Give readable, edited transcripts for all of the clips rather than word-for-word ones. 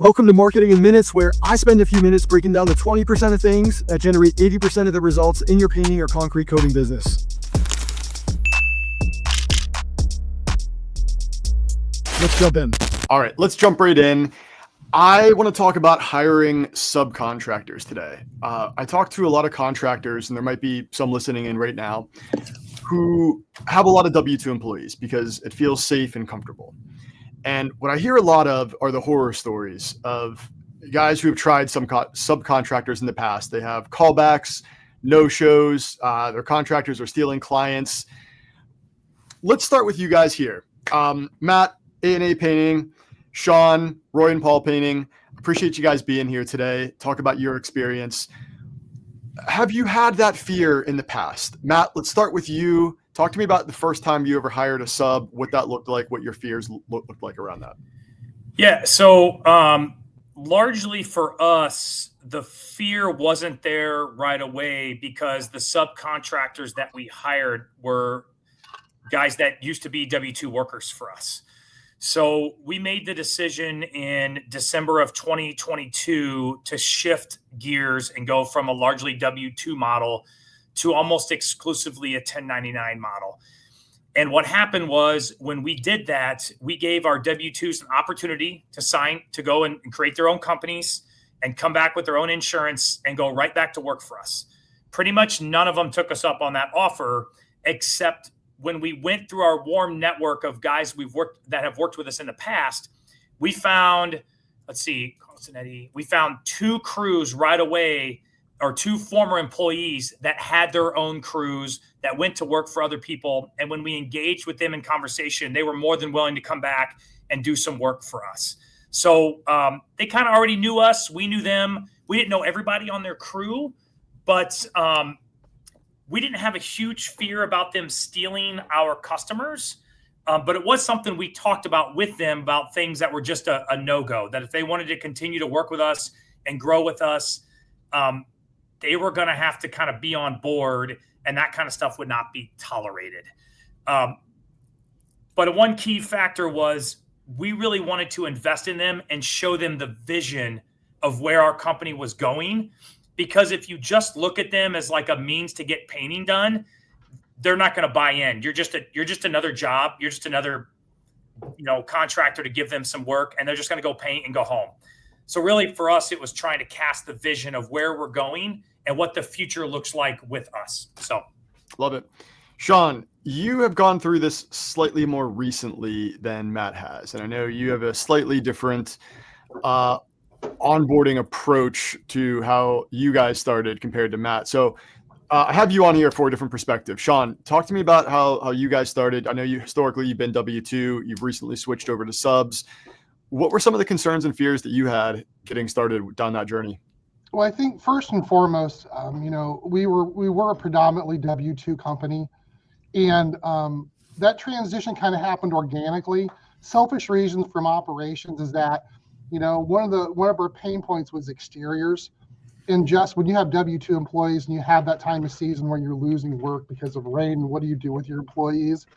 Welcome to Marketing in Minutes, where I spend a few minutes breaking down the 20% of things that generate 80% of the results in your painting or concrete coating business. Let's jump in. All right, let's jump right in. I want to talk about hiring subcontractors today. I talk to a lot of contractors, and there might be some listening in right now, who have a lot of W-2 employees because it feels safe and comfortable. And what I hear a lot of are the horror stories of guys who have tried some subcontractors in the past. They have callbacks, no-shows, their contractors are stealing clients. Let's start with you guys here. Matt, A&A Painting, Sean, Roy and Paul Painting. Appreciate you guys being here today. Talk about your experience. Have you had that fear in the past? Matt, let's start with you. Talk to me about the first time you ever hired a sub, what that looked like, what your fears looked like around that. Yeah, so largely for us, the fear wasn't there right away because the subcontractors that we hired were guys that used to be W-2 workers for us. So we made the decision in December of 2022 to shift gears and go from a largely W-2 model to almost exclusively a 1099 model. And what happened was when we did that, we gave our W-2s an opportunity to sign, to go and create their own companies and come back with their own insurance and go right back to work for us. Pretty much none of them took us up on that offer, except when we went through our warm network of guys that have worked with us in the past. We found, we found two crews right away, or two former employees that had their own crews that went to work for other people. And when we engaged with them in conversation, they were more than willing to come back and do some work for us. So they kind of already knew us. We knew them. We didn't know everybody on their crew, but we didn't have a huge fear about them stealing our customers. But it was something we talked about with them about things that were just a no-go, that if they wanted to continue to work with us and grow with us, they were going to have to kind of be on board, and that kind of stuff would not be tolerated. But one key factor was we really wanted to invest in them and show them the vision of where our company was going. Because if you just look at them as like a means to get painting done, they're not going to buy in. You're just another job. You're just another, contractor to give them some work, and they're just going to go paint and go home. So really for us, it was trying to cast the vision of where we're going and what the future looks like with us. So love it. Sean, you have gone through this slightly more recently than Matt has. And I know you have a slightly different onboarding approach to how you guys started compared to Matt. So I have you on here for a different perspective. Sean, talk to me about how you guys started. I know historically you've been W-2, you've recently switched over to subs. What were some of the concerns and fears that you had getting started down that journey? Well, I think first and foremost, we were a predominantly W-2 company, and that transition kind of happened organically. Selfish reasons from operations is that, one of our pain points was exteriors. And just when you have W-2 employees and you have that time of season where you're losing work because of rain, what do you do with your employees?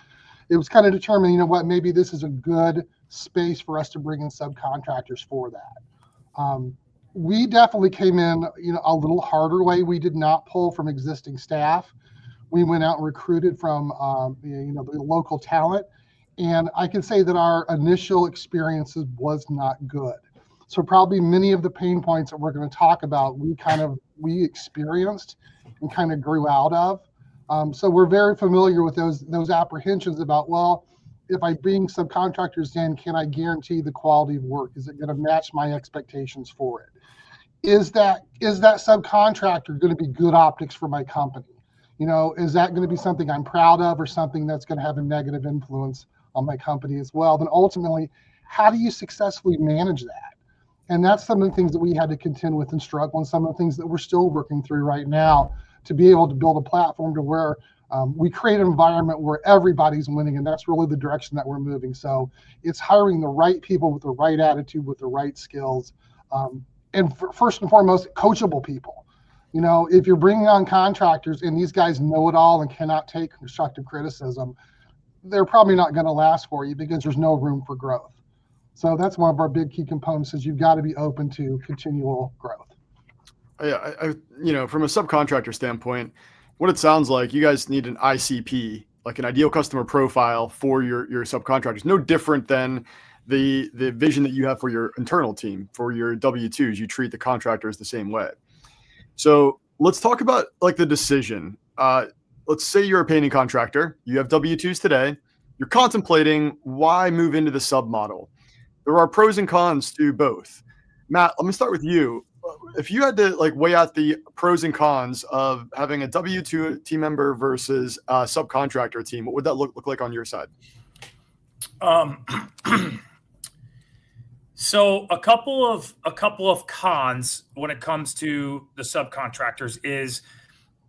It was kind of determined, maybe this is a good space for us to bring in subcontractors for that. We definitely came in, a little harder way. We did not pull from existing staff. We went out and recruited from, the local talent. And I can say that our initial experiences was not good. So probably many of the pain points that we're going to talk about, we experienced and kind of grew out of. So we're very familiar with those apprehensions about, well, if I bring subcontractors in, can I guarantee the quality of work? Is it going to match my expectations for it? Is that subcontractor going to be good optics for my company? Is that going to be something I'm proud of or something that's going to have a negative influence on my company as well? Then ultimately, how do you successfully manage that? And that's some of the things that we had to contend with and struggle, and some of the things that we're still working through right now to be able to build a platform to where we create an environment where everybody's winning, and that's really the direction that we're moving. So it's hiring the right people with the right attitude, with the right skills, and first and foremost, coachable people. If you're bringing on contractors and these guys know it all and cannot take constructive criticism, they're probably not going to last for you because there's no room for growth. So that's one of our big key components is you've got to be open to continual growth. Yeah, from a subcontractor standpoint, what it sounds like, you guys need an ICP, like an ideal customer profile for your subcontractors. No different than the vision that you have for your internal team, for your W-2s. You treat the contractors the same way. So let's talk about like the decision. Let's say you're a painting contractor. You have W-2s today. You're contemplating why move into the sub model. There are pros and cons to both. Matt, let me start with you. If you had to like weigh out the pros and cons of having a W-2 team member versus a subcontractor team, what would that look like on your side? So a couple of cons when it comes to the subcontractors is,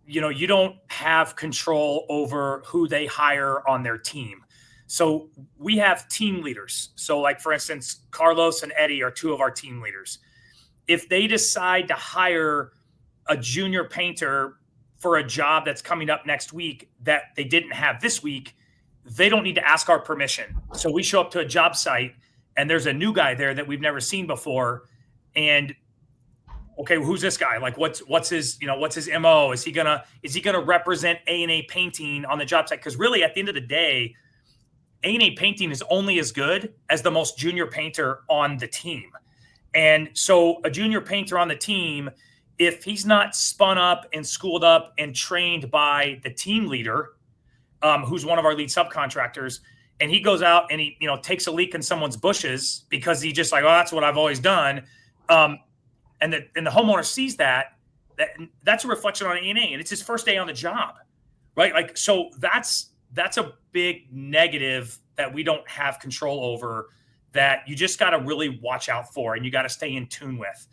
you don't have control over who they hire on their team. So we have team leaders. So like, for instance, Carlos and Eddie are two of our team leaders. If they decide to hire a junior painter for a job that's coming up next week that they didn't have this week, they don't need to ask our permission. So we show up to a job site and there's a new guy there that we've never seen before. And okay, who's this guy? Like what's his MO? Is he gonna represent A&A Painting on the job site? Because really at the end of the day, A&A Painting is only as good as the most junior painter on the team. And so a junior painter on the team, if he's not spun up and schooled up and trained by the team leader, who's one of our lead subcontractors, and he goes out and he, takes a leak in someone's bushes because he just like, oh, that's what I've always done. And the homeowner sees that's a reflection on A&A, and it's his first day on the job, right? Like, so that's a big negative that we don't have control over, that you just got to really watch out for, and you got to stay in tune with.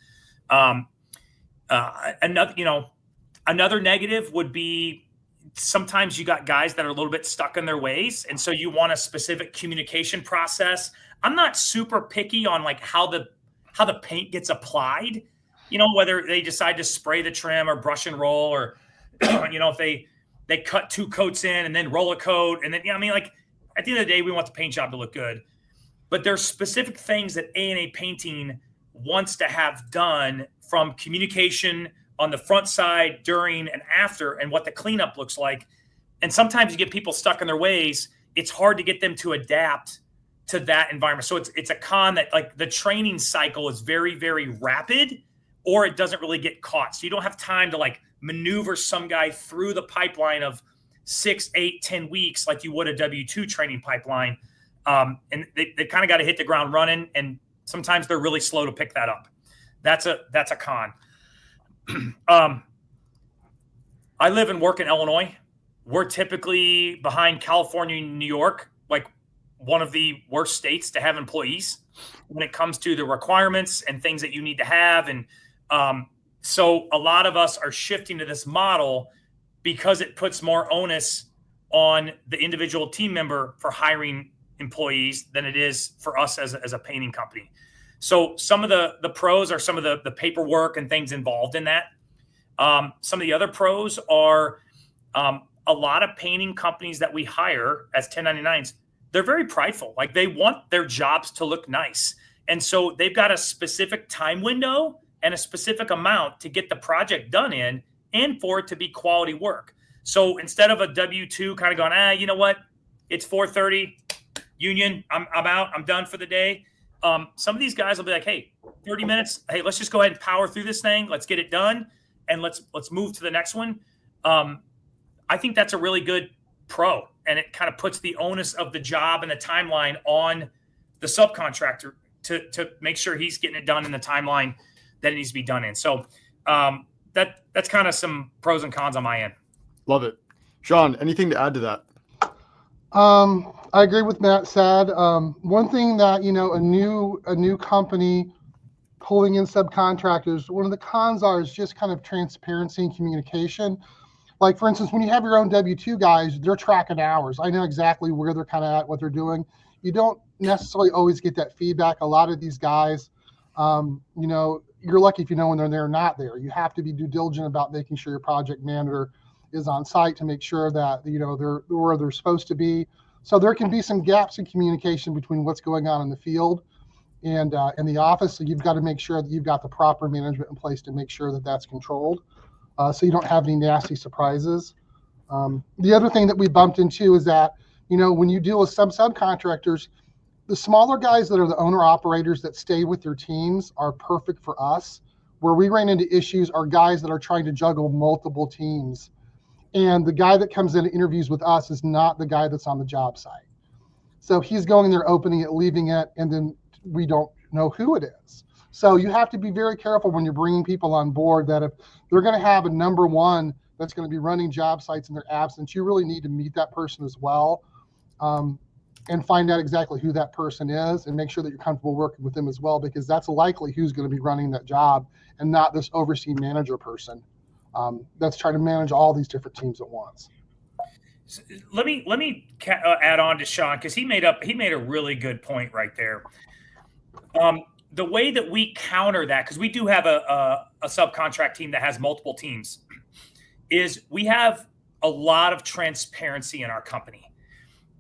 Another negative would be sometimes you got guys that are a little bit stuck in their ways, and so you want a specific communication process. I'm not super picky on like how the paint gets applied, whether they decide to spray the trim or brush and roll, or if they cut 2 coats in and then roll a coat, and then like at the end of the day, we want the paint job to look good. But there's specific things that A&A Painting wants to have done, from communication on the front side, during and after, and what the cleanup looks like. And sometimes you get people stuck in their ways. It's hard to get them to adapt to that environment. So it's a con that like the training cycle is very, very rapid, or it doesn't really get caught. So you don't have time to like maneuver some guy through the pipeline of 6, 8, 10 weeks like you would a W-2 training pipeline. And they kind of got to hit the ground running, and sometimes they're really slow to pick that up. That's a con. I live and work in Illinois. We're typically behind California and New York, like one of the worst states to have employees when it comes to the requirements and things that you need to have. And so a lot of us are shifting to this model because it puts more onus on the individual team member for hiring employees than it is for us as a painting company. So some of the pros are some of the paperwork and things involved in that. Some of the other pros are a lot of painting companies that we hire as 1099s, they're very prideful. Like they want their jobs to look nice. And so they've got a specific time window and a specific amount to get the project done in, and for it to be quality work. So instead of a W-2 kind of going, you know what, it's 4:30, union, I'm out, I'm done for the day. Some of these guys will be like, hey, 30 minutes. Hey, let's just go ahead and power through this thing. Let's get it done, and let's move to the next one. I think that's a really good pro, and it kind of puts the onus of the job and the timeline on the subcontractor to make sure he's getting it done in the timeline that it needs to be done in. So that's kind of some pros and cons on my end. Love it. Sean, anything to add to that? I agree with Matt said. One thing that, a new company pulling in subcontractors, one of the cons is just kind of transparency and communication. Like, for instance, when you have your own W-2 guys, they're tracking hours. I know exactly where they're kind of at, what they're doing. You don't necessarily always get that feedback. A lot of these guys, you're lucky if you know when they're there or not there. You have to be due diligent about making sure your project manager is on site to make sure that, they're where they're supposed to be. So there can be some gaps in communication between what's going on in the field and in the office. So you've got to make sure that you've got the proper management in place to make sure that that's controlled, so you don't have any nasty surprises. The other thing that we bumped into is that, when you deal with some subcontractors, the smaller guys that are the owner operators that stay with their teams are perfect for us. Where we ran into issues are guys that are trying to juggle multiple teams. And the guy that comes in and interviews with us is not the guy that's on the job site. So he's going there, opening it, leaving it, and then we don't know who it is. So you have to be very careful when you're bringing people on board that if they're going to have a number one that's going to be running job sites in their absence, you really need to meet that person as well, and find out exactly who that person is and make sure that you're comfortable working with them as well, because that's likely who's going to be running that job and not this overseeing manager person that's trying to manage all these different teams at once. So let me add on to Sean, because he made a really good point right there. The way that we counter that, because we do have a subcontract team that has multiple teams, is we have a lot of transparency in our company.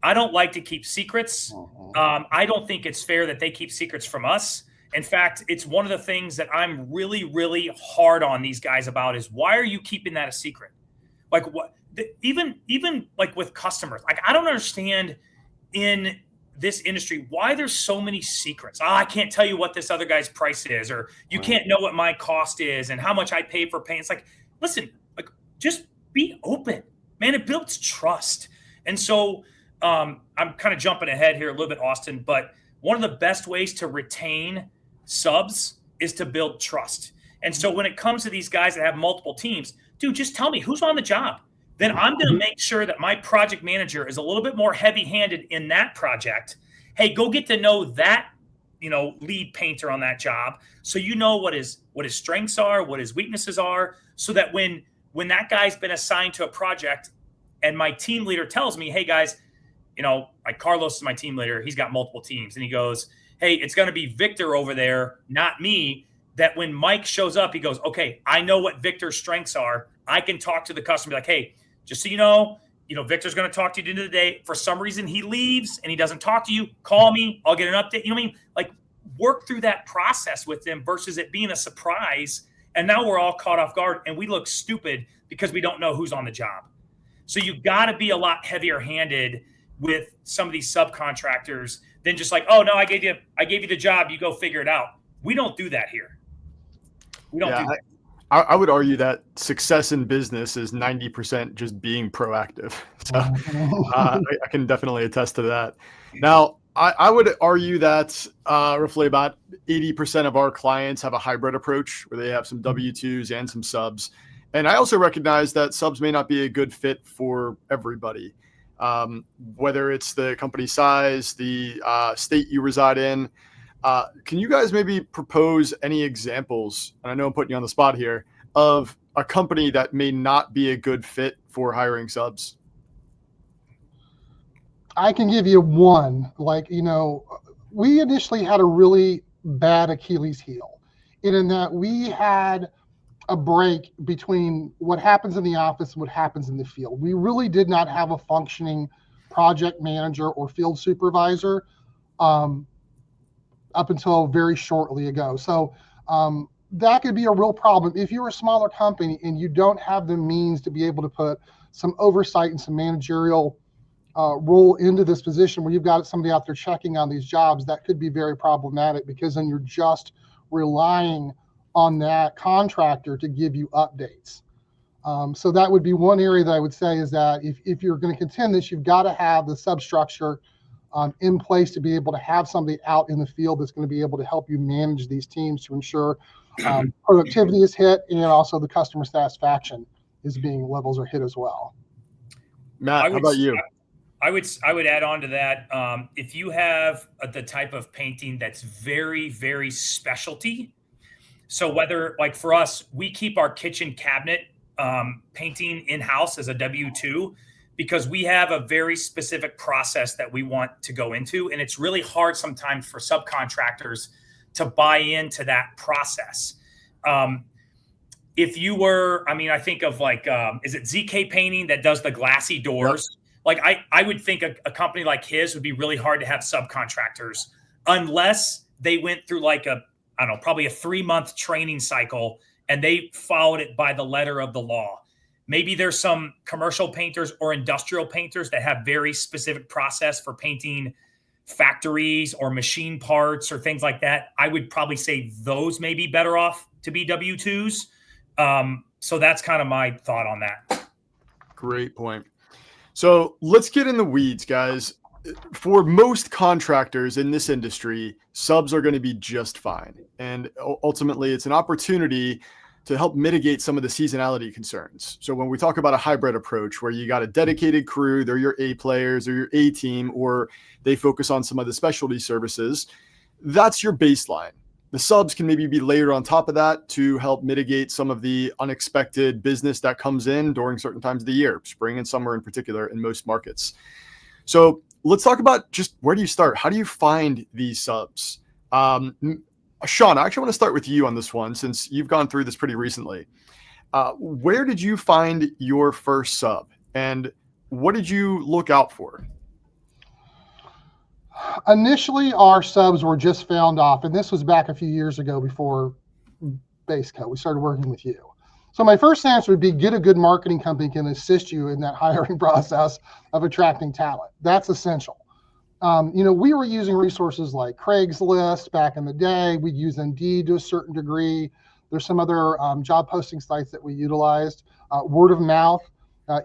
I don't like to keep secrets. I don't think it's fair that they keep secrets from us. In fact, it's one of the things that I'm really, really hard on these guys about is, why are you keeping that a secret? Like, what? Even like with customers, like, I don't understand in this industry why there's so many secrets. I can't tell you what this other guy's price is, or you can't know what my cost is and how much I pay for paint. It's like, listen, like, just be open, man. It builds trust. And so I'm kind of jumping ahead here a little bit, Austin, but one of the best ways to retain subs is to build trust. And so when it comes to these guys that have multiple teams, dude, just tell me who's on the job. Then I'm going to make sure that my project manager is a little bit more heavy-handed in that project. Hey, go get to know that, lead painter on that job, so you know what his strengths are, what his weaknesses are, so that when that guy's been assigned to a project and my team leader tells me, hey guys, like Carlos is my team leader, he's got multiple teams, and he goes, hey, it's going to be Victor over there, not me. That when Mike shows up, he goes, okay, I know what Victor's strengths are. I can talk to the customer like, hey, just so you know, Victor's going to talk to you at the end of the day. For some reason, he leaves and he doesn't talk to you. Call me. I'll get an update. You know what I mean? Like, work through that process with them versus it being a surprise. And now we're all caught off guard and we look stupid because we don't know who's on the job. So you've got to be a lot heavier handed with some of these subcontractors than just like, oh no, I gave you the job, you go figure it out. We don't do that here. We don't do that. I would argue that success in business is 90% just being proactive. So I can definitely attest to that. Now, I would argue that roughly about 80% of our clients have a hybrid approach where they have some W-2s and some subs. And I also recognize that subs may not be a good fit for everybody, whether it's the company size, the state you reside in. Can you guys maybe propose any examples, and I know I'm putting you on the spot here, of a company that may not be a good fit for hiring subs? I can give you one. Like, we initially had a really bad Achilles heel in that we had a break between what happens in the office and what happens in the field. We really did not have a functioning project manager or field supervisor up until very shortly ago. So that could be a real problem. If you're a smaller company and you don't have the means to be able to put some oversight and some managerial role into this position where you've got somebody out there checking on these jobs, that could be very problematic, because then you're just relying on that contractor to give you updates. So that would be one area that I would say is that if you're going to contend this, you've got to have the substructure in place to be able to have somebody out in the field that's going to be able to help you manage these teams to ensure productivity is hit and also the customer satisfaction levels are hit as well. Matt, how about you? I would add on to that. If you have the type of painting that's very, very specialty, so whether, like for us, we keep our kitchen cabinet painting in-house as a W-2 because we have a very specific process that we want to go into. And it's really hard sometimes for subcontractors to buy into that process. If you were, I think of like, is it ZK Painting that does the glassy doors? Yep. Like I would think a company like his would be really hard to have subcontractors unless they went through like I don't know, probably a 3-month training cycle, and they followed it by the letter of the law. Maybe there's some commercial painters or industrial painters that have very specific process for painting factories or machine parts or things like that. I would probably say those may be better off to be W-2s. So that's kind of my thought on that. Great point. So let's get in the weeds, guys. For most contractors in this industry, subs are going to be just fine. And ultimately, it's an opportunity to help mitigate some of the seasonality concerns. So when we talk about a hybrid approach where you got a dedicated crew, they're your A players or your A team, or they focus on some of the specialty services, that's your baseline. The subs can maybe be layered on top of that to help mitigate some of the unexpected business that comes in during certain times of the year, spring and summer in particular in most markets. So let's talk about just where do you start? How do you find these subs? Sean, I actually want to start with you on this one since you've gone through this pretty recently. Where did you find your first sub and what did you look out for? Initially, our subs were just found off, and this was back a few years ago before Base Coat. We started working with you. So my first answer would be get a good marketing company can assist you in that hiring process of attracting talent. That's essential. We were using resources like Craigslist back in the day. We'd use Indeed to a certain degree. There's some other job posting sites that we utilized. Word of mouth,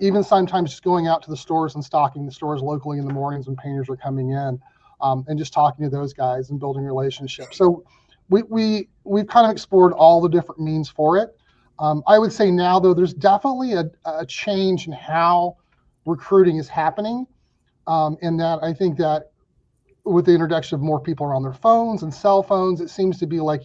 even sometimes just going out to the stores and stocking the stores locally in the mornings when painters are coming in, and just talking to those guys and building relationships. So we've kind of explored all the different means for it. I would say now, though, there's definitely a change in how recruiting is happening. In that I think that with the introduction of more people around their phones and cell phones, it seems to be like,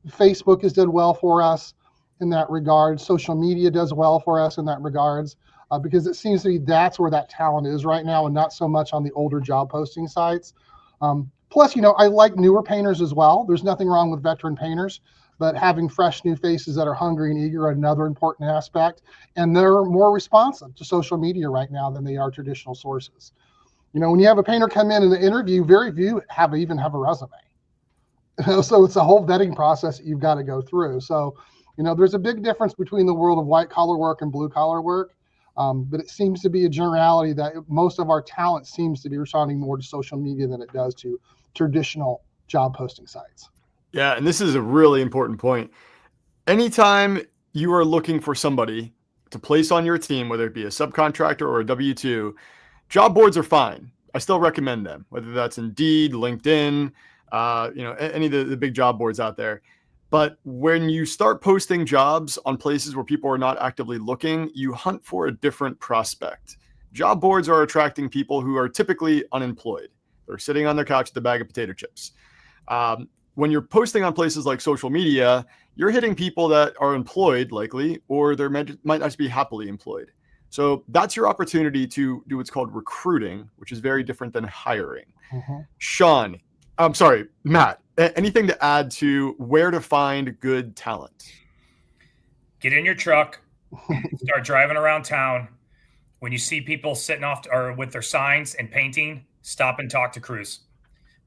Facebook has done well for us in that regard. Social media does well for us in that regards, because it seems to be that's where that talent is right now and not so much on the older job posting sites. Plus, I like newer painters as well. There's nothing wrong with veteran painters, but having fresh new faces that are hungry and eager are another important aspect. And they're more responsive to social media right now than they are traditional sources. When you have a painter come in the interview, very few even have a resume. So it's a whole vetting process that you've got to go through. So, there's a big difference between the world of white collar work and blue collar work. But it seems to be a generality that most of our talent seems to be responding more to social media than it does to traditional job posting sites. Yeah, and this is a really important point. Anytime you are looking for somebody to place on your team, whether it be a subcontractor or a W-2, job boards are fine. I still recommend them, whether that's Indeed, LinkedIn, any of the big job boards out there. But when you start posting jobs on places where people are not actively looking, you hunt for a different prospect. Job boards are attracting people who are typically unemployed. They're sitting on their couch with a bag of potato chips. When you're posting on places like social media, you're hitting people that are employed likely, or they might not be happily employed. So that's your opportunity to do what's called recruiting, which is very different than hiring. Mm-hmm. Matt, anything to add to where to find good talent? Get in your truck, start driving around town. When you see people sitting off or with their signs and painting, stop and talk to crews.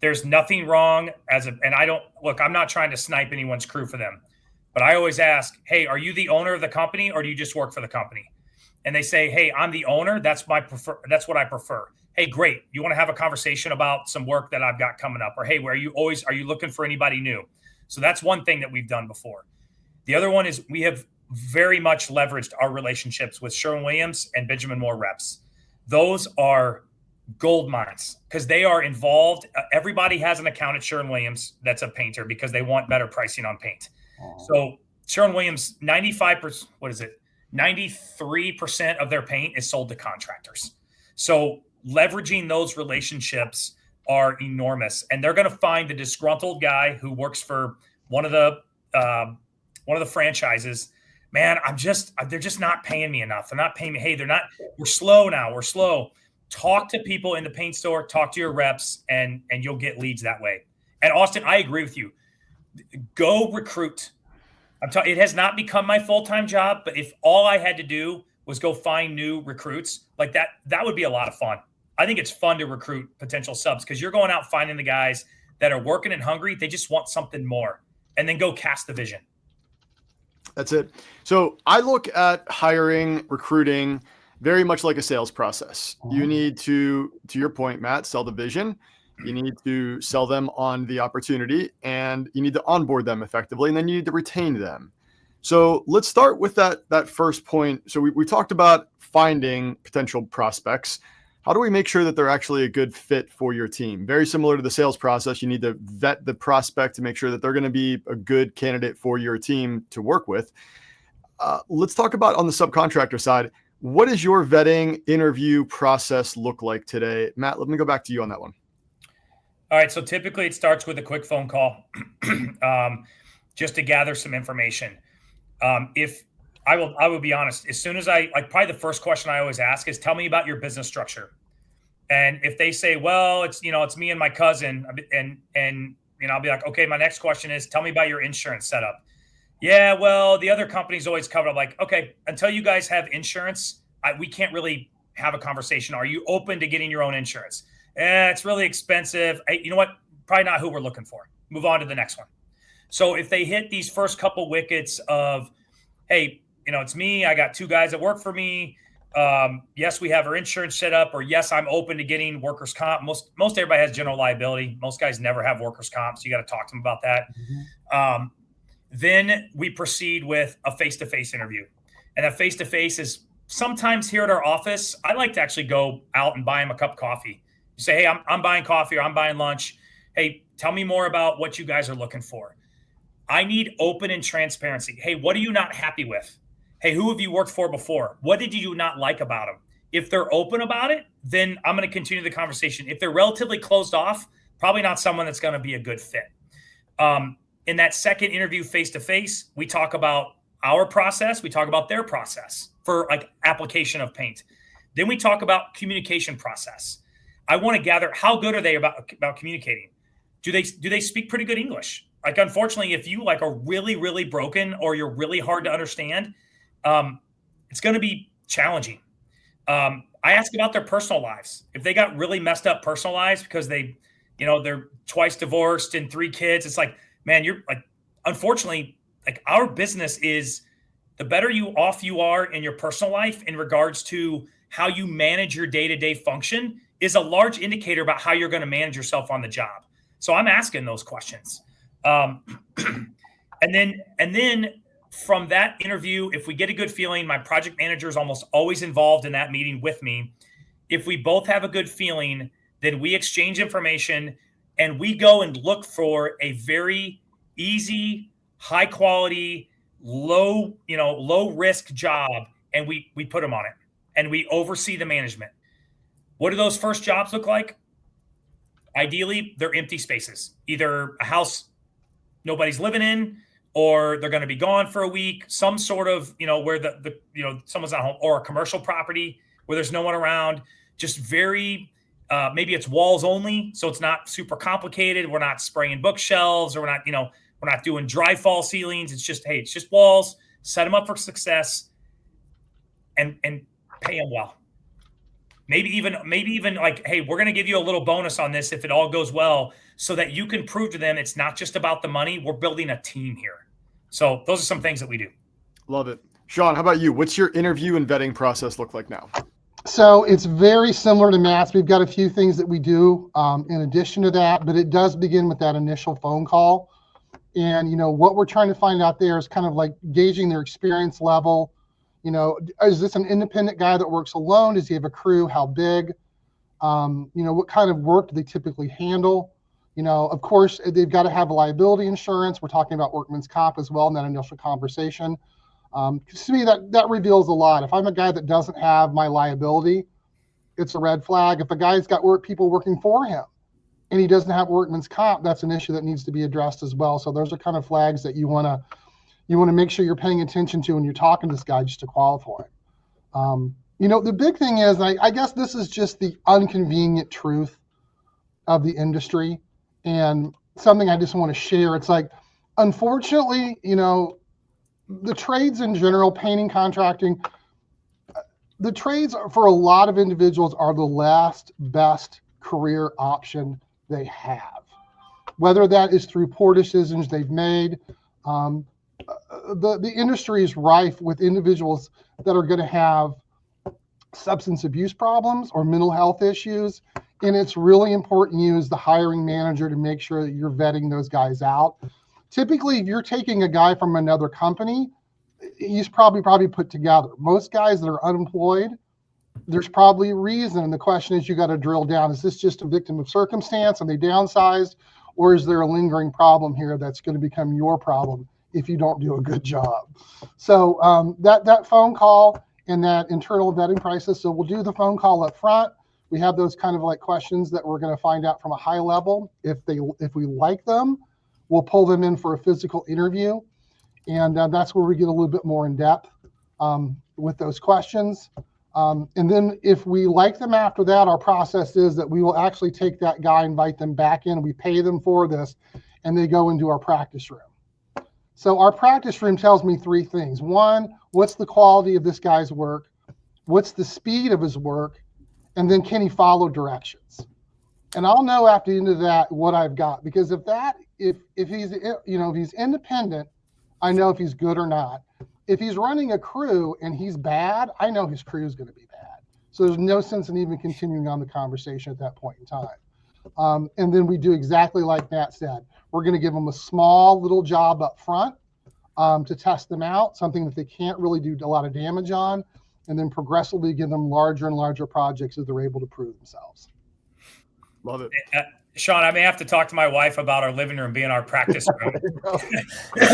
There's nothing wrong I'm not trying to snipe anyone's crew for them, but I always ask, hey, are you the owner of the company or do you just work for the company? And they say, hey, I'm the owner. That's what I prefer. Hey, great. You want to have a conversation about some work that I've got coming up? Or, hey, are you looking for anybody new? So that's one thing that we've done before. The other one is we have very much leveraged our relationships with Sherwin-Williams and Benjamin Moore reps. Those are gold mines because they are involved. Everybody has an account at Sherwin-Williams that's a painter because they want better pricing on paint. So Sherwin-Williams, 93% of their paint is sold to contractors. So leveraging those relationships are enormous, and they're going to find the disgruntled guy who works for one of the franchises. Man, they're just not paying me enough. They're not paying me. Hey, we're slow now. We're slow. Talk to people in the paint store, talk to your reps, and you'll get leads that way. And Austin, I agree with you. Go recruit. It has not become my full-time job, but if all I had to do was go find new recruits like that would be a lot of fun. I think it's fun to recruit potential subs because you're going out finding the guys that are working and hungry. They just want something more, and then go cast the vision. That's it. So I look at hiring, recruiting very much like a sales process. You need to your point, Matt, sell the vision. You need to sell them on the opportunity, and you need to onboard them effectively, and then you need to retain them. So let's start with that first point. So we talked about finding potential prospects. How do we make sure that they're actually a good fit for your team? Very similar to the sales process, you need to vet the prospect to make sure that they're going to be a good candidate for your team to work with. Let's talk about on the subcontractor side. What does your vetting interview process look like today? Matt, let me go back to you on that one. All right. So typically it starts with a quick phone call just to gather some information. If I will be honest, as soon as probably the first question I always ask is, tell me about your business structure. And if they say, well, it's me and my cousin, and I'll be like, okay, my next question is, tell me about your insurance setup. Yeah, well, the other company's always covered. I'm like, okay, until you guys have insurance, we can't really have a conversation. Are you open to getting your own insurance? It's really expensive. Hey, you know what? Probably not who we're looking for. Move on to the next one. So if they hit these first couple wickets of, hey, it's me, I got 2 guys that work for me. Yes, we have our insurance set up, or yes, I'm open to getting workers' comp. Most everybody has general liability. Most guys never have workers' comp, so you got to talk to them about that. Mm-hmm. Then we proceed with a face-to-face interview. And that face-to-face is sometimes here at our office. I like to actually go out and buy them a cup of coffee. You say, hey, I'm buying coffee, or I'm buying lunch. Hey, tell me more about what you guys are looking for. I need open and transparency. Hey, what are you not happy with? Hey, who have you worked for before? What did you not like about them? If they're open about it, then I'm going to continue the conversation. If they're relatively closed off, probably not someone that's going to be a good fit. In that second interview face-to-face, we talk about our process. We talk about their process for application of paint. Then we talk about communication process. I want to gather how good are they about communicating. Do they speak pretty good English? Unfortunately, if you are really, really broken, or you're really hard to understand, it's going to be challenging. I ask about their personal lives. If they got really messed up personal lives because they're twice divorced and 3 kids, it's man, you're unfortunately, our business is the better off you are in your personal life in regards to how you manage your day-to-day function is a large indicator about how you're going to manage yourself on the job. So I'm asking those questions. And then from that interview, if we get a good feeling, my project manager is almost always involved in that meeting with me. If we both have a good feeling, then we exchange information and we go and look for a very easy, high quality, low risk job. And we put them on it and we oversee the management. What do those first jobs look like? Ideally, they're empty spaces, either a house nobody's living in, or they're going to be gone for a week, some sort of, where someone's not home, or a commercial property where there's no one around, just very, maybe it's walls only. So it's not super complicated. We're not spraying bookshelves, or we're not doing dry fall ceilings. It's just, hey, it's just walls, set them up for success and pay them well. Maybe even hey, we're going to give you a little bonus on this if it all goes well, so that you can prove to them it's not just about the money. We're building a team here. So those are some things that we do. Love it. Sean, how about you? What's your interview and vetting process look like now? So it's very similar to Matt's. We've got a few things that we do in addition to that, but it does begin with that initial phone call. And, what we're trying to find out there is kind of gauging their experience level. Is this an independent guy that works alone? Does he have a crew? How big? What kind of work do they typically handle? Of course, they've got to have liability insurance. We're talking about workman's comp as well in that initial conversation. To me, that reveals a lot. If I'm a guy that doesn't have my liability, it's a red flag. If a guy's got people working for him and he doesn't have workman's comp, that's an issue that needs to be addressed as well. So those are kind of flags that you want to make sure you're paying attention to when you're talking to this guy just to qualify. The big thing is, I guess this is just the inconvenient truth of the industry, and something I just want to share. It's unfortunately, the trades in general, painting, contracting, the trades for a lot of individuals are the last best career option they have. whether that is through poor decisions they've made. The industry is rife with individuals that are going to have substance abuse problems or mental health issues. And it's really important you as the hiring manager to make sure that you're vetting those guys out. Typically, if you're taking a guy from another company, he's probably put together. Most guys that are unemployed, there's probably a reason. And the question is, you got to drill down. Is this just a victim of circumstance and they downsized? Or is there a lingering problem here that's going to become your problem if you don't do a good job? So that phone call and that internal vetting process. So we'll do the phone call up front. We have those kind of like questions that we're going to find out from a high level. If we like them, we'll pull them in for a physical interview. And that's where we get a little bit more in depth with those questions. And then if we like them after that, our process is that we will actually take that guy, invite them back in. We pay them for this, and they go into our practice room. So our practice room tells me three things. One, what's the quality of this guy's work? What's the speed of his work? And then can he follow directions? And I'll know after the end of that what I've got, because if he's independent, I know if he's good or not. If he's running a crew and he's bad, I know his crew is going to be bad. So there's no sense in even continuing on the conversation at that point in time. And then we do exactly like Matt said. We're going to give them a small little job up front to test them out, something that they can't really do a lot of damage on, and then progressively give them larger and larger projects as they're able to prove themselves. Love it. Sean, I may have to talk to my wife about our living room being our practice room.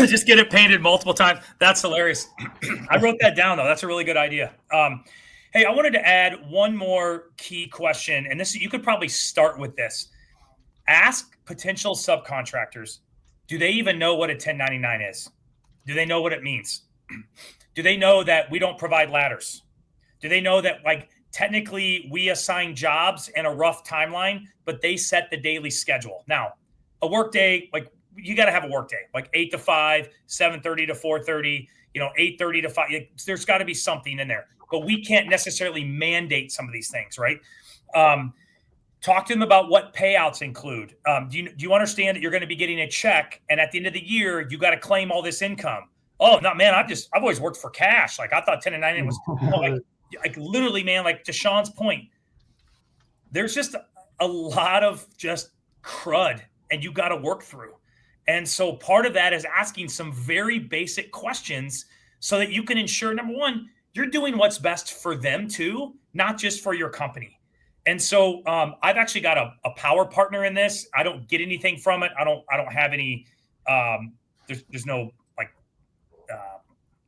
Just get it painted multiple times. That's hilarious. I wrote that down, though. That's a really good idea. Hey, I wanted to add one more key question, and you could probably start with this. Ask potential subcontractors, do they even know what a 1099 is? Do they know what it means? Do they know that we don't provide ladders? Do they know that, like, technically we assign jobs and a rough timeline, but they set the daily schedule? Now, a work day, like, you got to have a work day, like 8 to 5, 7:30 to 4:30, 8:30 to 5. There's got to be something in there, but we can't necessarily mandate some of these things, right? Talk to them about what payouts include. Do you understand that you're going to be getting a check, and at the end of the year, you got to claim all this income? Oh, no, man, I've always worked for cash. Like, I thought 1099 was like literally, man, like to Sean's point, there's just a lot of just crud and you got to work through. And so part of that is asking some very basic questions so that you can ensure, number one, you're doing what's best for them too, not just for your company. And so I've actually got a power partner in this. I don't get anything from it. I don't have any, there's no like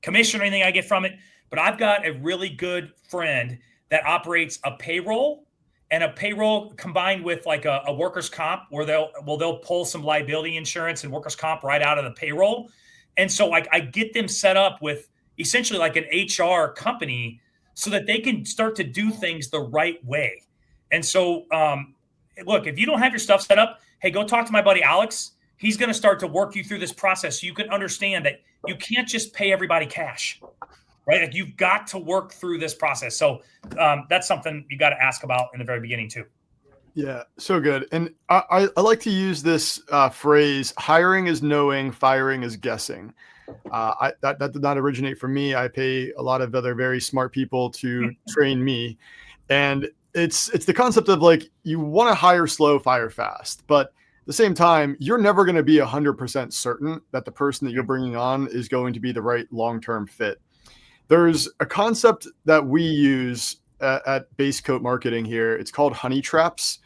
commission or anything I get from it, but I've got a really good friend that operates a payroll, and a payroll combined with like a workers' comp where they'll pull some liability insurance and workers' comp right out of the payroll. And so like I get them set up with essentially like an HR company so that they can start to do things the right way. And so, look, if you don't have your stuff set up, hey, go talk to my buddy Alex. He's going to start to work you through this process so you can understand that you can't just pay everybody cash, right? Like you've got to work through this process. So that's something you got to ask about in the very beginning too. Yeah, so good. And I like to use this phrase, hiring is knowing, firing is guessing. That did not originate from me. I pay a lot of other very smart people to train me. And it's the concept of like, you want to hire slow, fire fast. But at the same time, you're never going to be 100% certain that the person that you're bringing on is going to be the right long-term fit. There's a concept that we use at Base Coat Marketing here. It's called honey traps.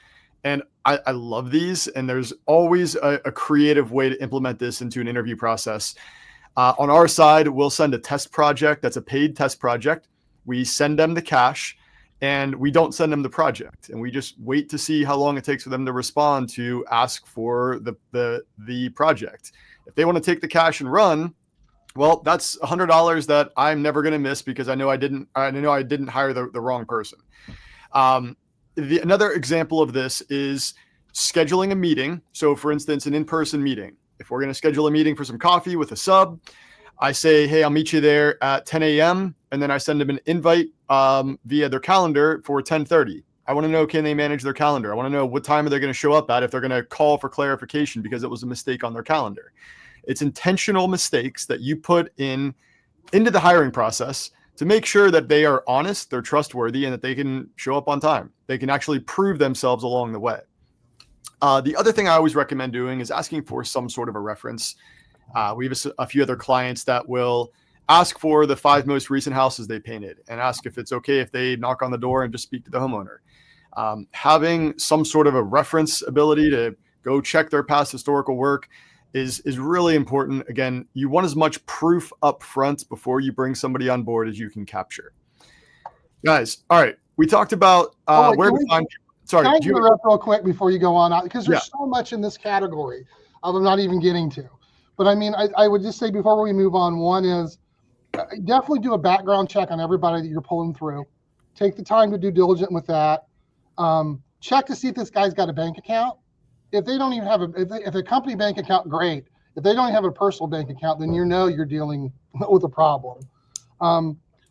And I love these. And there's always a creative way to implement this into an interview process. On our side, we'll send a test project. That's a paid test project. We send them the cash and we don't send them the project. And we just wait to see how long it takes for them to respond to ask for the project. If they want to take the cash and run, well, that's $100 that I'm never going to miss because I know I didn't hire the wrong person. Another example of this is scheduling a meeting. So for instance, an in-person meeting. If we're going to schedule a meeting for some coffee with a sub, I say, hey, I'll meet you there at 10 a.m. And then I send them an invite via their calendar for 10:30. I want to know, can they manage their calendar? I want to know what time are they going to show up at if they're going to call for clarification because it was a mistake on their calendar. It's intentional mistakes that you put into the hiring process to make sure that they are honest, they're trustworthy, and that they can show up on time. They can actually prove themselves along the way. The other thing I always recommend doing is asking for some sort of a reference. We have a few other clients that will ask for the 5 most recent houses they painted and ask if it's okay if they knock on the door and just speak to the homeowner. Having some sort of a reference ability to go check their past historical work is really important. Again, you want as much proof up front before you bring somebody on board as you can capture. Guys, all right. We talked about where to find. Sorry, can I interrupt real quick before you go on? Because there's so much in this category I'm not even getting to. But I mean, I would just say before we move on, one is definitely do a background check on everybody that you're pulling through. Take the time to do diligent with that. Check to see if this guy's got a bank account. If they don't even have if a company bank account, great. If they don't have a personal bank account, then you're dealing with a problem.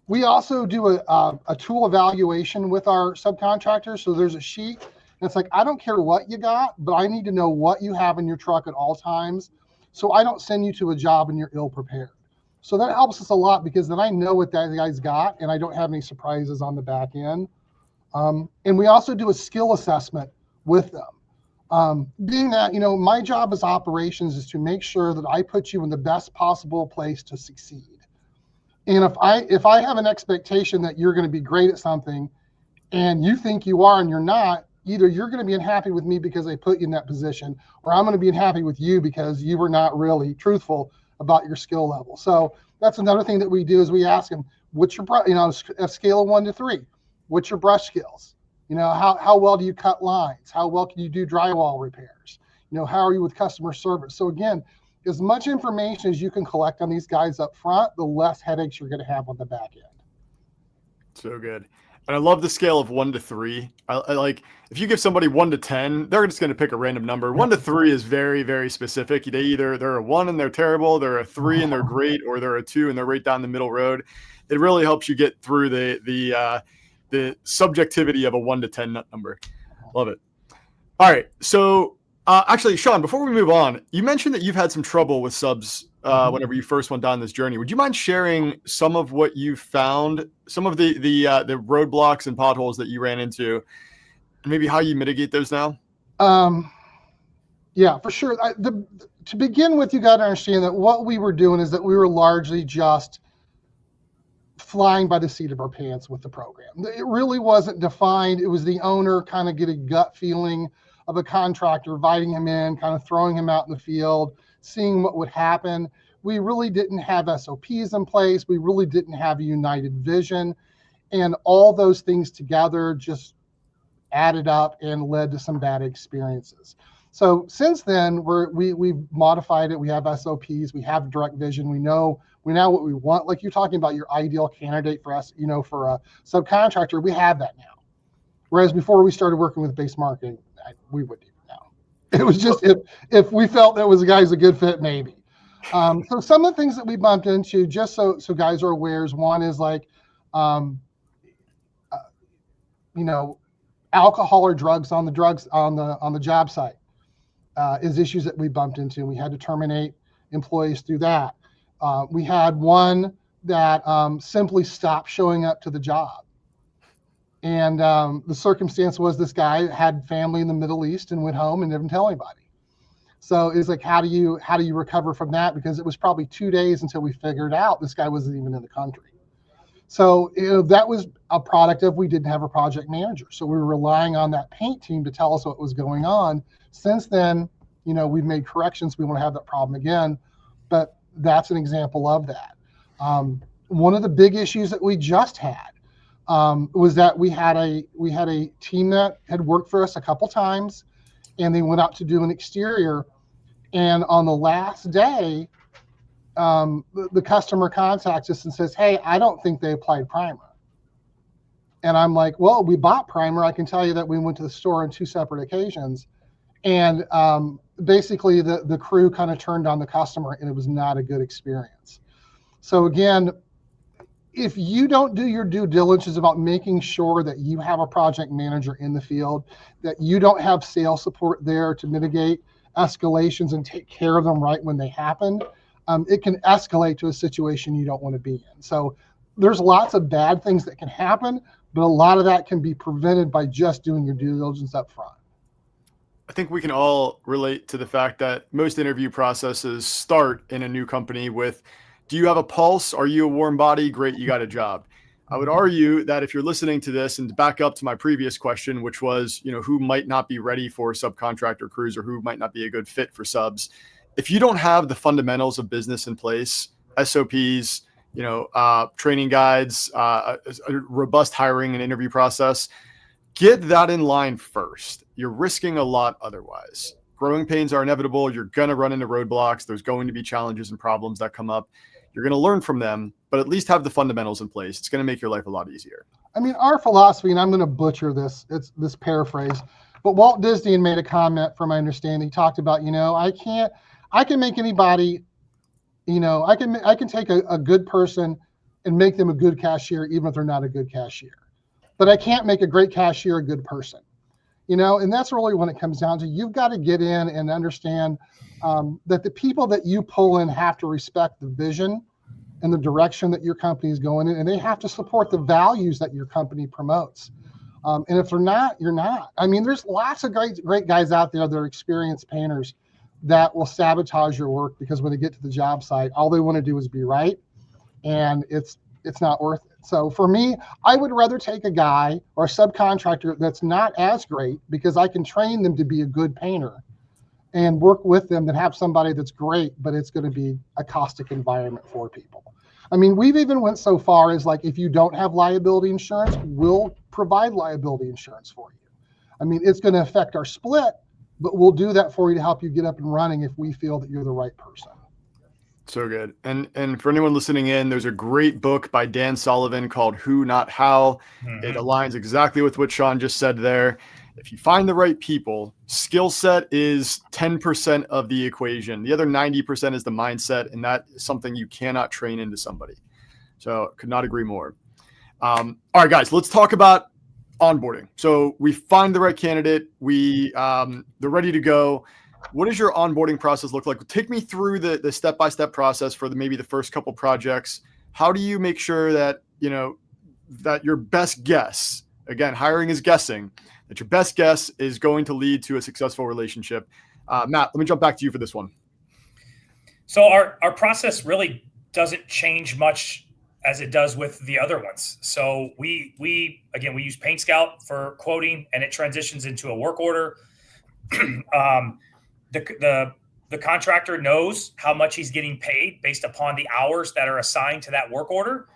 We also do a tool evaluation with our subcontractors. So there's a sheet. And it's like, I don't care what you got, but I need to know what you have in your truck at all times. So I don't send you to a job and you're ill prepared. So that helps us a lot because then I know what that guy's got and I don't have any surprises on the back end. And we also do a skill assessment with them. Being that, my job as operations is to make sure that I put you in the best possible place to succeed. And if I have an expectation that you're going to be great at something and you think you are and you're not, either you're going to be unhappy with me because I put you in that position, or I'm going to be unhappy with you because you were not really truthful about your skill level. So that's another thing that we do is we ask them, what's your, a scale of 1 to 3, what's your brush skills? How well do you cut lines? How well can you do drywall repairs? How are you with customer service? So again, as much information as you can collect on these guys up front, the less headaches you're going to have on the back end. So good. And I love the scale of 1 to 3. I like if you give somebody 1 to 10, they're just going to pick a random number. 1 to 3 is very, very specific. They're a 1 and they're terrible, they're a 3 and they're great, or they're a 2 and they're right down the middle road. It really helps you get through the subjectivity of a 1 to 10 number. Love it. All right. So actually, Sean, before we move on, you mentioned that you've had some trouble with subs whenever you first went down this journey. Would you mind sharing some of what you found, some of the roadblocks and potholes that you ran into, and maybe how you mitigate those now? Yeah, for sure. To begin with, you got to understand that what we were doing is that we were largely just flying by the seat of our pants with the program. It really wasn't defined. It was the owner kind of getting a gut feeling of a contractor, inviting him in, kind of throwing him out in the field, seeing what would happen. We really didn't have SOPs in place. We really didn't have a united vision. And all those things together just added up and led to some bad experiences. So since then, we've modified it. We have SOPs. We have direct vision. We know what we want. Like you're talking about your ideal candidate for us, for a subcontractor, we have that now. Whereas before we started working with base marketing, we wouldn't even know. It was just if we felt that was a guy's a good fit, maybe. So some of the things that we bumped into, just so guys are aware, is one is like, alcohol or drugs on the job site is issues that we bumped into. We had to terminate employees through that. We had one that simply stopped showing up to the job. And the circumstance was this guy had family in the Middle East and went home and didn't tell anybody. So it's like, how do you recover from that? Because it was probably 2 days until we figured out this guy wasn't even in the country. So that was a product of we didn't have a project manager. So we were relying on that paint team to tell us what was going on. Since then, we've made corrections. We won't have that problem again. But that's an example of that. One of the big issues that we just had was that we had a team that had worked for us a couple times, and they went out to do an exterior. And on the last day, the customer contacts us and says, "Hey, I don't think they applied primer." And I'm like, "Well, we bought primer. I can tell you that we went to the store on 2 separate occasions." And basically, the crew kind of turned on the customer, and it was not a good experience. So again, if you don't do your due diligence about making sure that you have a project manager in the field, that you don't have sales support there to mitigate escalations and take care of them right when they happen, it can escalate to a situation you don't want to be in. So there's lots of bad things that can happen, but a lot of that can be prevented by just doing your due diligence up front. I think we can all relate to the fact that most interview processes start in a new company with, do you have a pulse? Are you a warm body? Great, you got a job. I would argue that if you're listening to this, and to back up to my previous question, which was, who might not be ready for subcontractor crews or who might not be a good fit for subs, if you don't have the fundamentals of business in place, SOPs, training guides, a robust hiring and interview process, get that in line first. You're risking a lot otherwise. Growing pains are inevitable. You're going to run into roadblocks. There's going to be challenges and problems that come up. You're going to learn from them, but at least have the fundamentals in place. It's going to make your life a lot easier. I mean, our philosophy, and I'm going to butcher this, it's this paraphrase, but Walt Disney made a comment, from my understanding. He talked about, I can make anybody, I can take a good person and make them a good cashier, even if they're not a good cashier. But I can't make a great cashier a good person. And that's really when it comes down to, you've got to get in and understand that the people that you pull in have to respect the vision and the direction that your company is going in, and they have to support the values that your company promotes. And if they're not, you're not. I mean, there's lots of great guys out there that are experienced painters that will sabotage your work, because when they get to the job site, all they want to do is be right, and it's not worth it. So for me, I would rather take a guy or a subcontractor that's not as great, because I can train them to be a good painter and work with them, than have somebody that's great, but it's going to be a caustic environment for people. I mean, we've even went so far as, like, if you don't have liability insurance, we'll provide liability insurance for you. I mean, it's going to affect our split, but we'll do that for you to help you get up and running if we feel that you're the right person. So good. And for anyone listening in, there's a great book by Dan Sullivan called Who Not How. Mm-hmm. It aligns exactly with what Sean just said there. If you find the right people, skill set is 10% of the equation. The other 90% is the mindset, and that is something you cannot train into somebody. So could not agree more. All right, guys, let's talk about onboarding. So we find the right candidate. They're ready to go. What does your onboarding process look like? Take me through the step-by-step process for maybe the first couple projects. How do you make sure that, that your best guess, again, hiring is guessing, that your best guess is going to lead to a successful relationship? Matt, let me jump back to you for this one. So our process really doesn't change much as it does with the other ones. So we use Paint Scout for quoting, and it transitions into a work order. The contractor knows how much he's getting paid based upon the hours that are assigned to that work order.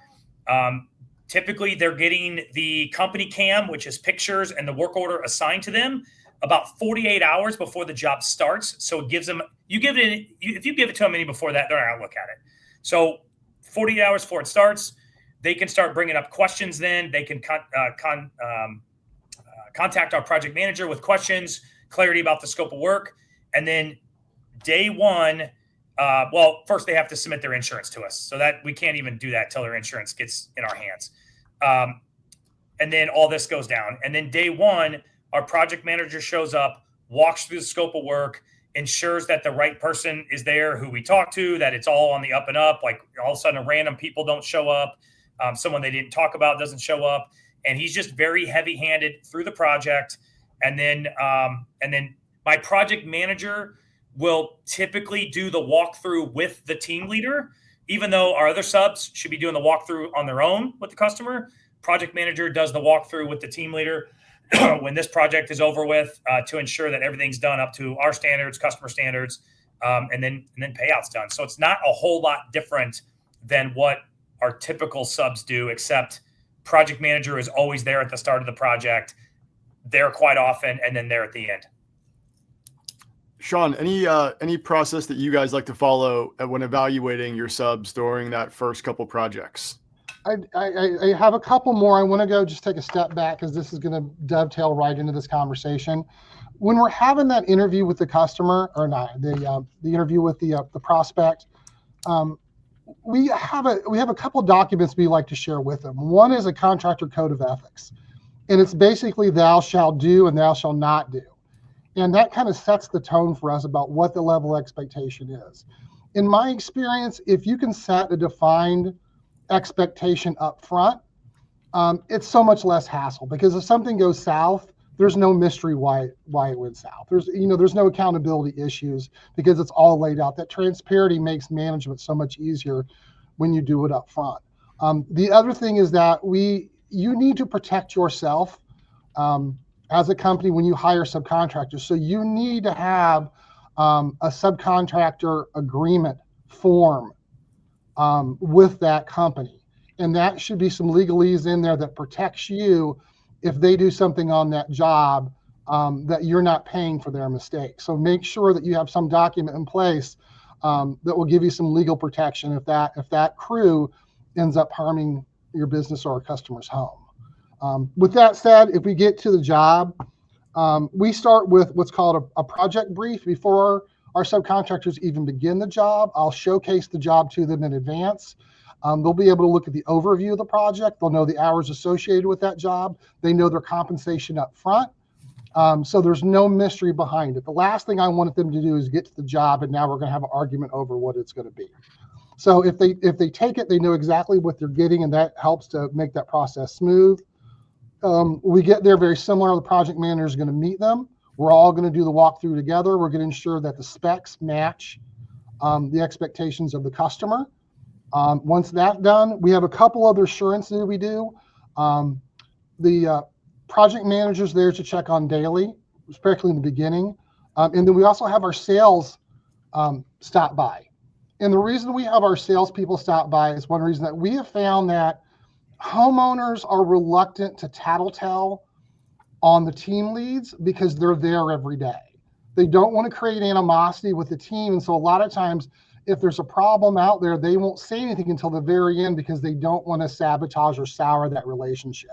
Typically, they're getting the company cam, which is pictures, and the work order assigned to them about 48 hours before the job starts. So it gives them, if you give it to them any before that, they're not going to look at it. So 48 hours before it starts, they can start bringing up questions. Then they can contact our project manager with questions, clarity about the scope of work. And then day one, first they have to submit their insurance to us, so that we can't even do that till their insurance gets in our hands. And then all this goes down. And then day one, our project manager shows up, walks through the scope of work, ensures that the right person is there who we talk to, that it's all on the up and up. Like, all of a sudden, random people don't show up. Someone they didn't talk about doesn't show up. And he's just very heavy-handed through the project. And then my project manager will typically do the walkthrough with the team leader, even though our other subs should be doing the walkthrough on their own with the customer. Project manager does the walkthrough with the team leader when this project is over with, to ensure that everything's done up to our standards, customer standards, and then payouts done. So it's not a whole lot different than what our typical subs do, except project manager is always there at the start of the project, there quite often, and then there at the end. Sean, any process that you guys like to follow when evaluating your subs during that first couple projects? I have a couple more. I want to go just take a step back, because this is going to dovetail right into this conversation. When we're having that interview with the customer, or not, the interview with the prospect, we have a couple of documents we like to share with them. One is a contractor code of ethics, and it's basically thou shalt do and thou shalt not do. And that kind of sets the tone for us about what the level of expectation is. In my experience, if you can set a defined expectation up front, it's so much less hassle, because if something goes south, there's no mystery why it went south. There's no accountability issues, because it's all laid out. That transparency makes management so much easier when you do it up front. The other thing is that you need to protect yourself as a company when you hire subcontractors. So you need to have a subcontractor agreement form with that company. And that should be some legalese in there that protects you if they do something on that job that you're not paying for their mistake. So make sure that you have some document in place that will give you some legal protection if that crew ends up harming your business or a customer's home. With that said, if we get to the job, we start with what's called a project brief before our subcontractors even begin the job. I'll showcase the job to them in advance. They'll be able to look at the overview of the project. They'll know the hours associated with that job. They know their compensation up front. So there's no mystery behind it. The last thing I wanted them to do is get to the job, and now we're going to have an argument over what it's going to be. So if they take it, they know exactly what they're getting, and that helps to make that process smooth. We get there very similar. The project manager is going to meet them. We're all going to do the walkthrough together. We're going to ensure that the specs match the expectations of the customer. Once that's done, we have a couple other assurances we do. The project manager's there to check on daily, especially in the beginning. And then we also have our sales stop by. And the reason we have our salespeople stop by is one reason that we have found that homeowners are reluctant to tattletale on the team leads because they're there every day. They don't want to create animosity with the team. And so a lot of times, if there's a problem out there, they won't say anything until the very end because they don't want to sabotage or sour that relationship.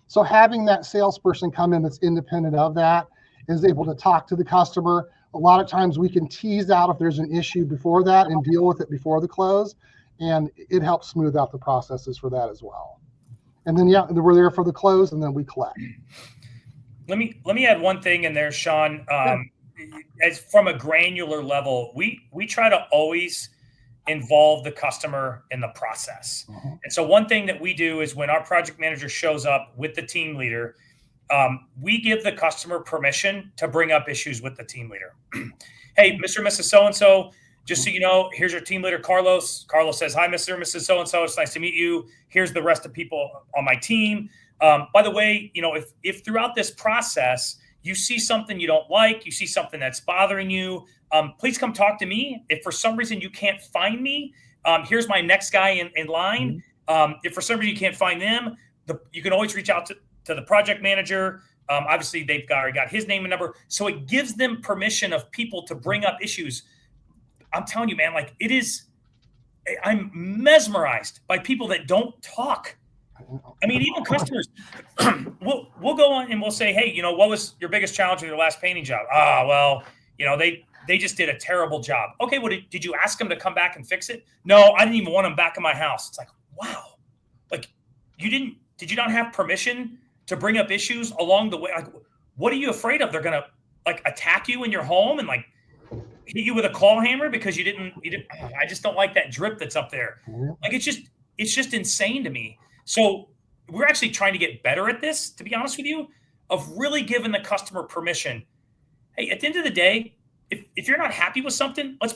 So having that salesperson come in that's independent of that is able to talk to the customer. A lot of times we can tease out if there's an issue before that and deal with it before the close. And it helps smooth out the processes for that as well. And then, yeah, we're there for the close, and then we collect. Let me add one thing in there, Sean. As from a granular level, we try to always involve the customer in the process. Mm-hmm. And so one thing that we do is when our project manager shows up with the team leader, we give the customer permission to bring up issues with the team leader. Hey, Mr. and Mrs. So-and-so, just so you know, here's your team leader, Carlos. Carlos says, hi, Mr. and Mrs. So-and-so. It's nice to meet you. Here's the rest of people on my team. By the way, if throughout this process, you see something you don't like, you see something that's bothering you, please come talk to me. If for some reason you can't find me, here's my next guy in line. If for some reason you can't find them, you can always reach out to the project manager. Obviously, they've already got his name and number. So it gives them permission of people to bring up issues. I'm telling you, man, like I'm mesmerized by people that don't talk. I mean, even customers, we'll go on and we'll say, hey, what was your biggest challenge in your last painting job? Well, they just did a terrible job. Okay, well, did you ask them to come back and fix it? No, I didn't even want them back in my house. It's like, wow. Like, did you not have permission to bring up issues along the way? Like, what are you afraid of? They're going to like attack you in your home and like hit you with a claw hammer because you didn't, I just don't like that drip that's up there. Like, it's just insane to me. So we're actually trying to get better at this, to be honest with you, of really giving the customer permission. Hey, at the end of the day, if you're not happy with something, let's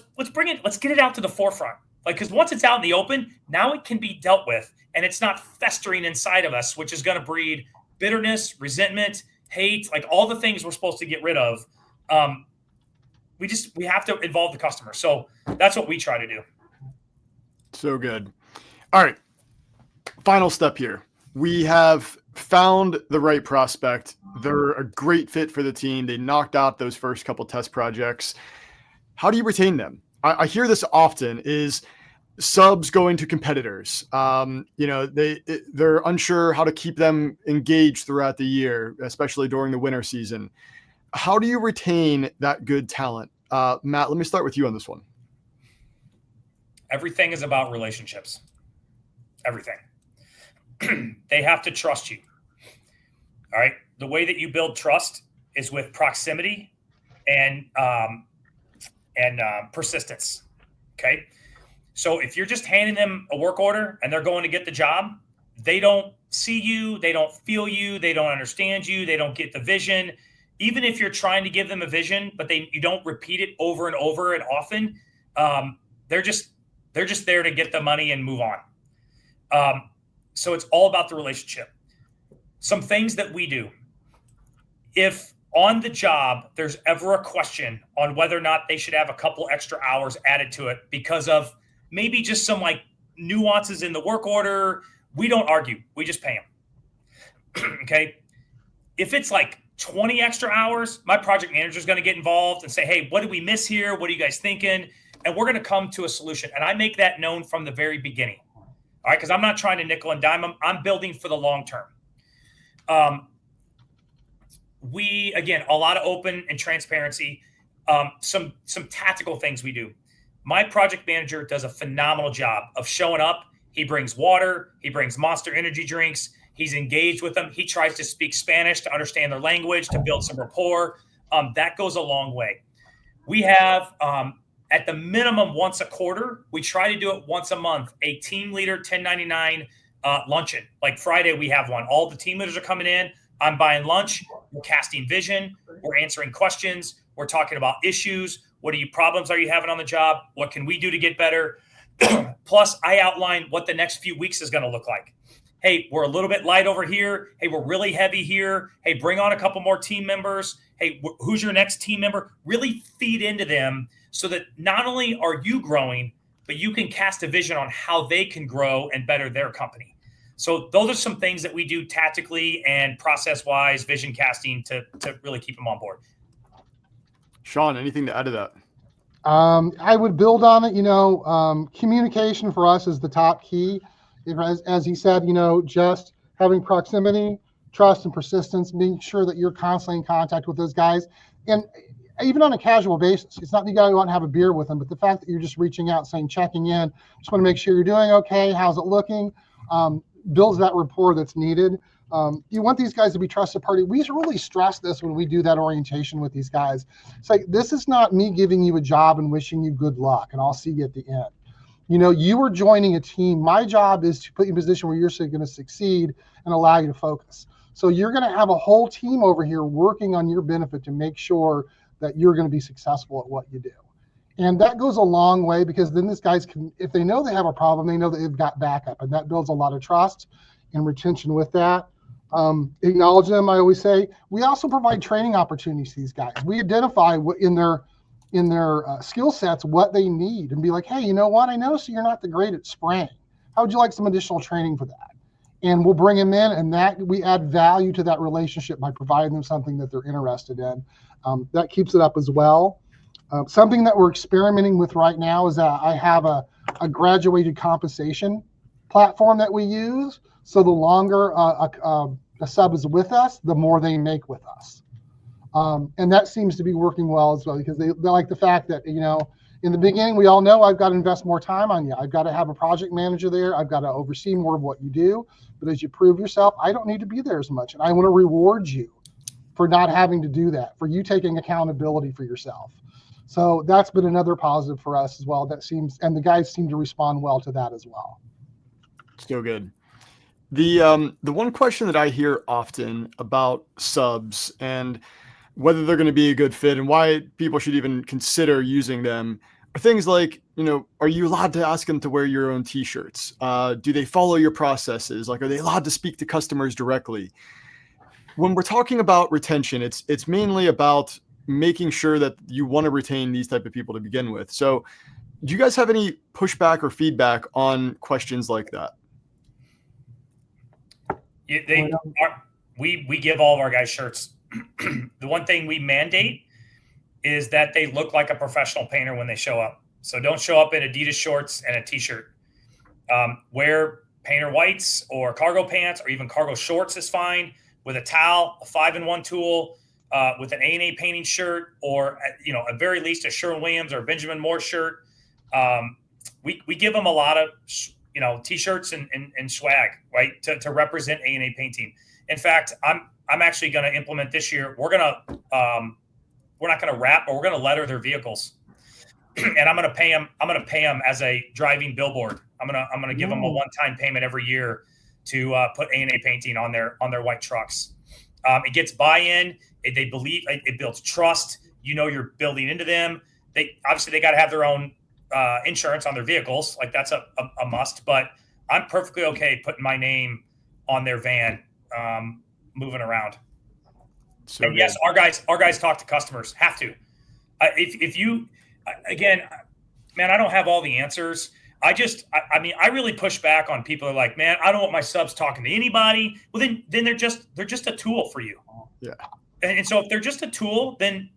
get it out to the forefront. Like, because once it's out in the open, now it can be dealt with and it's not festering inside of us, which is going to breed bitterness, resentment, hate, like all the things we're supposed to get rid of. We have to involve the customer. So that's what we try to do. So good. All right. Final step here. We have found the right prospect. They're a great fit for the team. They knocked out those first couple test projects. How do you retain them? I hear this often is subs going to competitors. They're unsure how to keep them engaged throughout the year, especially during the winter season. How do you retain that good talent? Matt, let me start with you on this one. Everything is about relationships. Everything. They have to trust you. All right. The way that you build trust is with proximity and persistence. Okay. So if you're just handing them a work order and they're going to get the job, they don't see you, they don't feel you, they don't understand you, they don't get the vision. Even if you're trying to give them a vision, but you don't repeat it over and over and often, they're just there to get the money and move on. So it's all about the relationship. Some things that we do. If on the job there's ever a question on whether or not they should have a couple extra hours added to it because of maybe just some like nuances in the work order, we don't argue. We just pay them. Okay. If it's like 20 extra hours, my project manager is going to get involved and say, hey, what did we miss here? What are you guys thinking? And we're going to come to a solution. And I make that known from the very beginning. All right. Because I'm not trying to nickel and dime. I'm building for the long term. We, again, a lot of open and transparency. Some tactical things we do. My project manager does a phenomenal job of showing up. He brings water. He brings Monster energy drinks. He's engaged with them. He tries to speak Spanish to understand their language, to build some rapport. That goes a long way. We have, at the minimum once a quarter, we try to do it once a month, a team leader 1099 luncheon. Like Friday, we have one. All the team leaders are coming in. I'm buying lunch. We're casting vision. We're answering questions. We're talking about issues. What problems are you having on the job? What can we do to get better? Plus, I outline what the next few weeks is going to look like. Hey, we're a little bit light over here. Hey, we're really heavy here. Hey, bring on a couple more team members. Hey, who's your next team member? Really feed into them so that not only are you growing, but you can cast a vision on how they can grow and better their company. So those are some things that we do tactically and process-wise, vision casting to really keep them on board. Sean, anything to add to that? I would build on it. Communication for us is the top key. As he said, just having proximity, trust, and persistence, making sure that you're constantly in contact with those guys. And even on a casual basis, it's not that you got to go out and have a beer with them, but the fact that you're just reaching out, saying, checking in, just want to make sure you're doing okay. How's it looking? Builds that rapport that's needed. You want these guys to be trusted party. We really stress this when we do that orientation with these guys. It's like, this is not me giving you a job and wishing you good luck and I'll see you at the end. You are joining a team. My job is to put you in a position where you're going to succeed and allow you to focus. So you're going to have a whole team over here working on your benefit to make sure that you're going to be successful at what you do. And that goes a long way because then these guys can, if they know they have a problem, they know that they've got backup, and that builds a lot of trust and retention with that. Acknowledge them. I always say we also provide training opportunities to these guys. We identify what in their skill sets what they need and be like, hey, you know what? I noticed you're not the great at spraying. How would you like some additional training for that? And we'll bring them in, and that we add value to that relationship by providing them something that they're interested in. That keeps it up as well. Something that we're experimenting with right now is that I have a graduated compensation platform that we use. So the longer a sub is with us, the more they make with us. And that seems to be working well as well because they like the fact that, in the beginning, we all know I've got to invest more time on you. I've got to have a project manager there. I've got to oversee more of what you do. But as you prove yourself, I don't need to be there as much. And I want to reward you for not having to do that, for you taking accountability for yourself. So that's been another positive for us as well. And the guys seem to respond well to that as well. Still good. The one question that I hear often about subs and whether they're going to be a good fit and why people should even consider using them are things like, are you allowed to ask them to wear your own t-shirts? Do they follow your processes? Like, are they allowed to speak to customers directly? When we're talking about retention, it's mainly about making sure that you want to retain these type of people to begin with. So do you guys have any pushback or feedback on questions like that? We give all of our guys shirts. The one thing we mandate is that they look like a professional painter when they show up. So don't show up in Adidas shorts and a t-shirt. Wear painter whites or cargo pants or even cargo shorts is fine, with a towel, a 5-in-1 tool, with an A&A painting shirt, or at very least a Sherwin-Williams or Benjamin Moore shirt. we give them a lot of t-shirts and swag, right, to represent A&A Painting. In fact, I'm actually going to implement this year. We're not going to wrap, but we're going to letter their vehicles, and I'm going to pay them as a driving billboard. I'm going to give them a one-time payment every year to put A&A Painting on their white trucks. It gets buy-in. They believe it builds trust. You're building into them. They got to have their own insurance on their vehicles. Like that's a must, but I'm perfectly okay putting my name on their van, moving around. So and yes, our guys talk to customers. Have to. If you, again, man, I don't have all the answers. I really push back on people who are like, man, I don't want my subs talking to anybody. Well, then they're just a tool for you. Yeah. And so if they're just a tool, then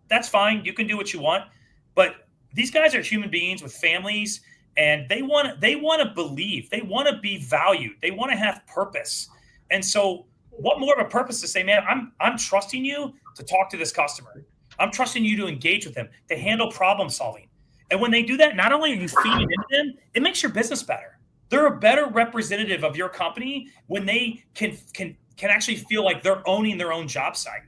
that's fine. You can do what you want. But these guys are human beings with families, and they want to believe. They want to be valued. They want to have purpose. And so what more of a purpose to say, man, I'm trusting you to talk to this customer. I'm trusting you to engage with them, to handle problem solving. And when they do that, not only are you feeding into them, it makes your business better. They're a better representative of your company when they can actually feel like they're owning their own job site.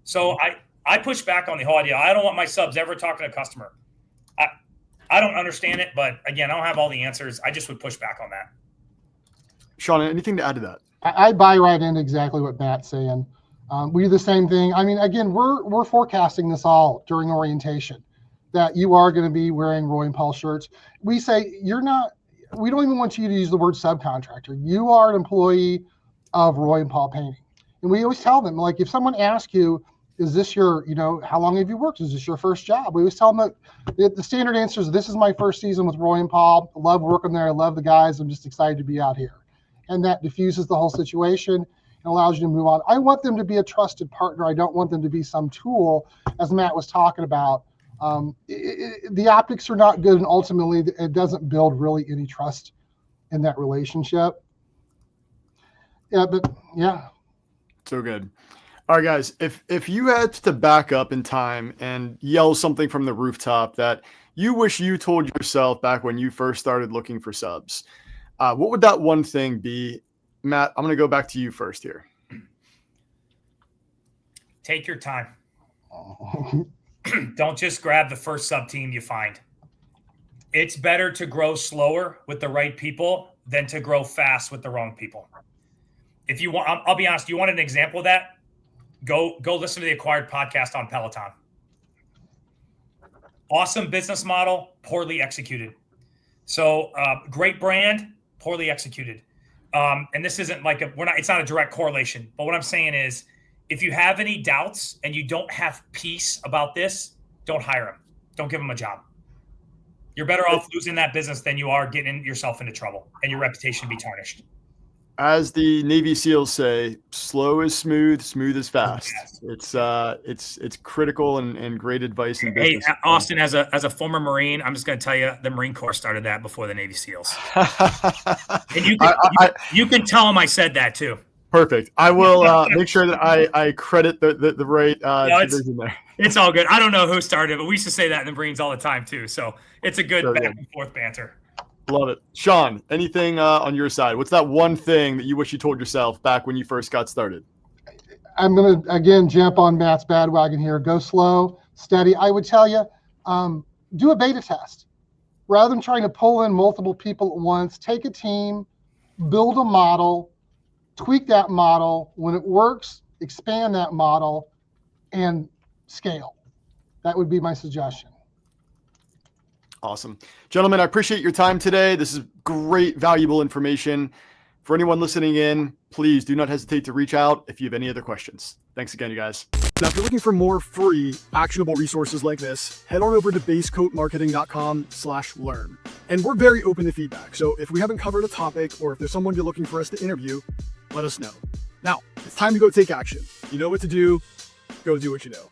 So I push back on the whole idea. I don't want my subs ever talking to a customer. I don't understand it, but again, I don't have all the answers. I just would push back on that. Sean, anything to add to that? I buy right into exactly what Matt's saying. We do the same thing. I mean, again, we're forecasting this all during orientation, that you are going to be wearing Roy and Paul shirts. We say we don't even want you to use the word subcontractor. You are an employee of Roy and Paul Painting. And we always tell them, like, if someone asks you, is this your, how long have you worked? Is this your first job? We always tell them that the standard answer is, this is my first season with Roy and Paul. I love working there. I love the guys. I'm just excited to be out here. And that diffuses the whole situation and allows you to move on. I want them to be a trusted partner. I don't want them to be some tool, as Matt was talking about. The optics are not good, and ultimately it doesn't build really any trust in that relationship. Yeah. So good. All right, guys, if you had to back up in time and yell something from the rooftop that you wish you told yourself back when you first started looking for subs, what would that one thing be? Matt, I'm going to go back to you first here. Take your time. Don't just grab the first sub team you find. It's better to grow slower with the right people than to grow fast with the wrong people. If you want, I'll be honest, you want an example of that? Go listen to the Acquired podcast on Peloton. Awesome business model, poorly executed. So great brand, poorly executed. And this isn't like it's not a direct correlation, but what I'm saying is, if you have any doubts and you don't have peace about this, don't hire them. Don't give them a job. You're better off losing that business than you are getting yourself into trouble and your reputation be tarnished. As the Navy SEALs say, slow is smooth, smooth is fast. It's critical and great advice in business. Hey, Austin, as a former Marine, I'm just going to tell you, the Marine Corps started that before the Navy SEALs. And you can tell them I said that too. Perfect. I will make sure that I credit the right division there. It's all good. I don't know who started it, but we used to say that in the Marines all the time too. So it's a good back and forth banter. Love it. Sean, anything on your side? What's that one thing that you wish you told yourself back when you first got started? I'm going to, again, jump on Matt's bandwagon here. Go slow, steady. I would tell you, do a beta test. Rather than trying to pull in multiple people at once, take a team, build a model, tweak that model. When it works, expand that model and scale. That would be my suggestion. Awesome. Gentlemen, I appreciate your time today. This is great, valuable information. For anyone listening in, please do not hesitate to reach out if you have any other questions. Thanks again, you guys. Now, if you're looking for more free, actionable resources like this, head on over to basecoatmarketing.com/learn. And we're very open to feedback. So if we haven't covered a topic, or if there's someone you're looking for us to interview, let us know. Now, it's time to go take action. You know what to do. Go do what you know.